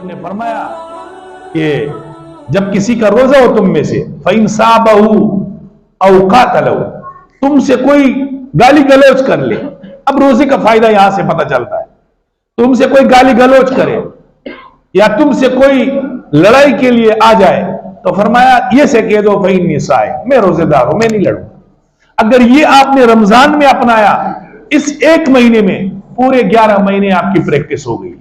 نے فرمایا کہ جب کسی کا روزہ ہو تم میں سے فَإِنْ صَابَهُ أَوْ قَاتَلَهُ، تم سے کوئی گالی گلوچ کر لے. اب روزے کا فائدہ یہاں سے پتہ چلتا ہے. تم سے کوئی گالی گلوچ کرے یا تم سے کوئی لڑائی کے لیے آ جائے تو فرمایا یہ سے کہہ دو فَإِنِّي صَائِمٌ، میں روزے دار ہوں، میں نہیں لڑوں. اگر یہ آپ نے رمضان میں اپنایا، اس ایک مہینے میں پورے 11 مہینے آپ کی پریکٹس ہو گئی.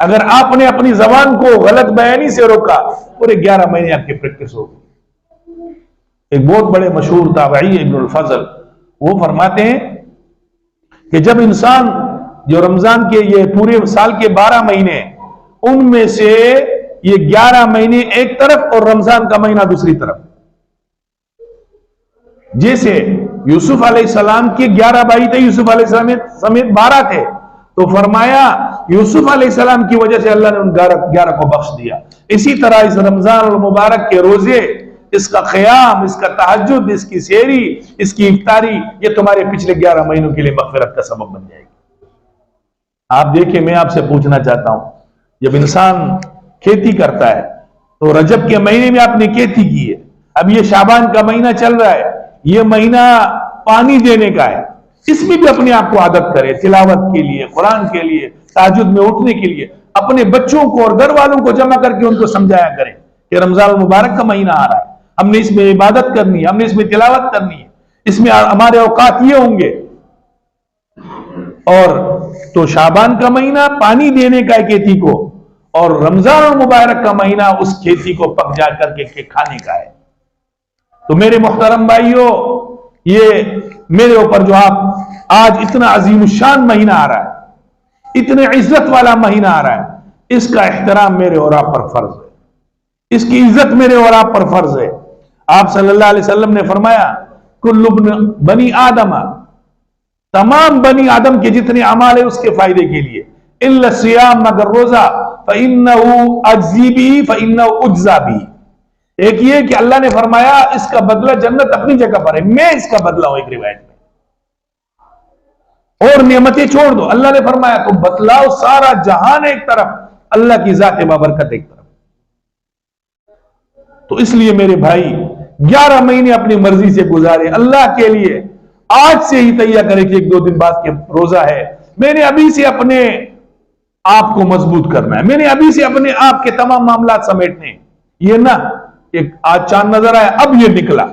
اگر آپ نے اپنی زبان کو غلط بیانی سے روکا، پورے 11 مہینے آپ کی پریکٹس ہو گئی. ایک بہت بڑے مشہور تابعی ابن الفضل، وہ فرماتے ہیں کہ جب انسان جو رمضان کے یہ پورے سال کے 12 مہینے، ان میں سے یہ 11 مہینے ایک طرف اور رمضان کا مہینہ دوسری طرف، جیسے یوسف علیہ السلام کے 11 بھائی تھے، یوسف علیہ السلام سمیت 12 تھے، تو فرمایا یوسف علیہ السلام کی وجہ سے اللہ نے ان 11 کو بخش دیا. اسی طرح اس رمضان المبارک کے روزے، اس کا قیام، اس کا تہجد، اس کی سحری، اس کی افطاری، یہ تمہارے پچھلے 11 مہینوں کے لیے مغفرت کا سبب بن جائے گی. آپ دیکھیں، میں آپ سے پوچھنا چاہتا ہوں، جب انسان کھیتی کرتا ہے تو رجب کے مہینے میں آپ نے کھیتی کی ہے، اب یہ شعبان کا مہینہ چل رہا ہے، یہ مہینہ پانی دینے کا ہے، اس میں بھی اپنے آپ کو عادت کرے، تلاوت کے لیے، قرآن کے لیے، تہجد میں اٹھنے کے لیے. اپنے بچوں کو اور گھر والوں کو جمع کر کے ان کو سمجھایا کریں کہ رمضان المبارک کا مہینہ آ رہا ہے، ہم نے اس میں عبادت کرنی ہے، ہم نے اس میں تلاوت کرنی ہے، اس میں ہمارے اوقات یہ ہوں گے. اور تو شعبان کا مہینہ پانی دینے کا ہے کھیتی کو، اور رمضان المبارک کا مہینہ اس کھیتی کو پک جا کر کے کھانے کا ہے. تو میرے محترم بھائیوں، یہ میرے اوپر جو آپ آج اتنا عظیم الشان مہینہ آ رہا ہے، اتنے عزت والا مہینہ آ رہا ہے، اس کا احترام میرے اور آپ پر فرض ہے، اس کی عزت میرے اور آپ پر فرض ہے. آپ صلی اللہ علیہ وسلم نے فرمایا کل بنی آدم، تمام بنی آدم کے جتنے اعمال ہیں اس کے فائدے کے لیے، الا الصیام، مگر روزہ، فإنه اجزی بھی فإنه اجزا بھی. ایک یہ کہ اللہ نے فرمایا اس کا بدلہ جنت اپنی جگہ پر ہے، میں اس کا بدلہ ہوں. ایک روایت میں اور نعمتیں چھوڑ دو، اللہ نے فرمایا تو بتلاؤ سارا جہان ایک طرف، اللہ کی ذات بابرکت ایک طرف. تو اس لیے میرے بھائی 11 مہینے اپنی مرضی سے گزارے اللہ کے لیے. آج سے ہی تیار کرے کہ 1-2 دن بعد کے روزہ ہے، میں نے ابھی سے اپنے آپ کو مضبوط کرنا ہے، میں نے ابھی سے اپنے آپ کے تمام معاملات سمیٹنے ہیں. یہ نہ کہ آج چاند نظر آیا اب یہ نکلا،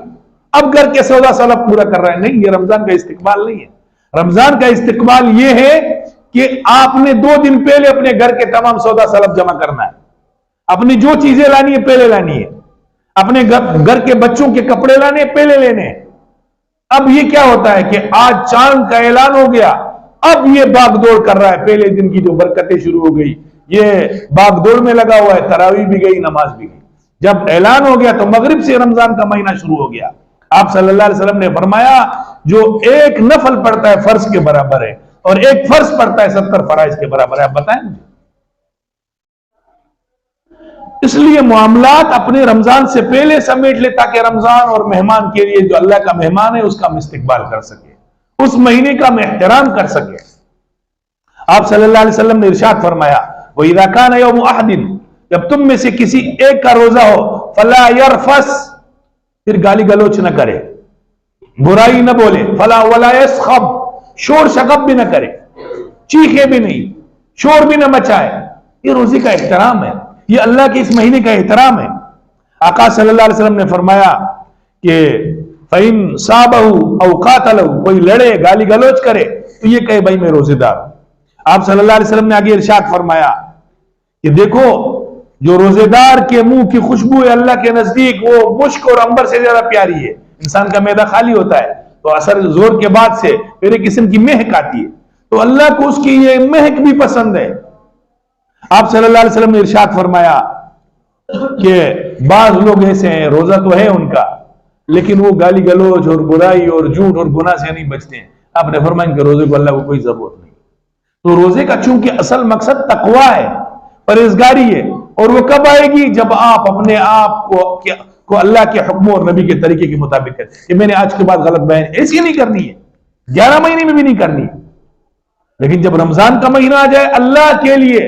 اب گھر کے سودا سلب پورا کر رہا ہے. نہیں، یہ رمضان کا استقبال نہیں ہے. رمضان کا استقبال یہ ہے کہ آپ نے 2 دن پہلے اپنے گھر کے تمام سودا سلب جمع کرنا ہے، اپنی جو چیزیں لانی ہے پہلے لانی ہے، اپنے گھر کے بچوں کے کپڑے لانے پہلے لینے. اب یہ کیا ہوتا ہے کہ آج چاند کا اعلان ہو گیا، اب یہ باغ دوڑ کر رہا ہے، پہلے دن کی جو برکتیں شروع ہو گئی، یہ باغ دوڑ میں لگا ہوا ہے، تراویح بھی گئی، نماز بھی گئی. جب اعلان ہو گیا تو مغرب سے رمضان کا مہینہ شروع ہو گیا. آپ صلی اللہ علیہ وسلم نے فرمایا جو ایک نفل پڑھتا ہے فرض کے برابر ہے، اور ایک فرض پڑھتا ہے 70 فرائض کے برابر ہے. آپ بتائیں مجھے. اس لیے معاملات اپنے رمضان سے پہلے سمیٹ لے تاکہ رمضان اور مہمان کے لیے جو اللہ کا مہمان ہے اس کا ہم استقبال کر سکے، اس مہینے کا ہم احترام کر سکے. آپ صلی اللہ علیہ وسلم نے ارشاد فرمایا وَإِذَا كَانَ يَوْمُ أَحَدٍ، جب تم میں سے کسی ایک کا روزہ ہو، فَلَا يَرْفَسْ، پھر گالی گلوچ نہ کرے، برائی نہ بولے، فَلَا وَلَا يَسْخَبْ، شور شغب بھی نہ کرے، چیخے بھی نہیں، شور بھی نہ مچائے. یہ روزے کا احترام ہے، یہ اللہ کے اس مہینے کا احترام ہے. آقا صلی اللہ علیہ وسلم نے فرمایا کہ فَإِن صَابَهُ أَوْ قَاتَلَهُ، کوئی لڑے گالی گلوچ کرے تو یہ کہے بھائی میں روزے دار ہوں. آپ صلی اللہ علیہ وسلم نے آگے ارشاد فرمایا کہ دیکھو جو روزے دار کے منہ کی خوشبو ہے اللہ کے نزدیک وہ مشک اور عنبر سے زیادہ پیاری ہے. انسان کا معدہ خالی ہوتا ہے تو اثر زور کے بعد سے پھر ایک قسم کی مہک آتی ہے، تو اللہ کو اس کی یہ مہک بھی پسند ہے. آپ صلی اللہ علیہ وسلم نے ارشاد فرمایا کہ بعض لوگ ایسے ہیں روزہ تو ہے ان کا لیکن وہ گالی گلوچ اور برائی اور جھوٹ اور گناہ سے نہیں بچتے ہیں. آپ نے فرمایا کہ روزے کو اللہ کو کوئی ضرورت نہیں. تو روزے کا چونکہ اصل مقصد تقوی ہے، پرہیزگاری ہے، اور وہ کب آئے گی جب آپ اپنے آپ کو اللہ کے حکم اور نبی کے طریقے کے مطابق کریں کہ میں نے آج کے بعد غلط بیان ایسی نہیں کرنی ہے، 11 مہینے میں بھی نہیں کرنی ہے. لیکن جب رمضان کا مہینہ آ جائے اللہ کے لیے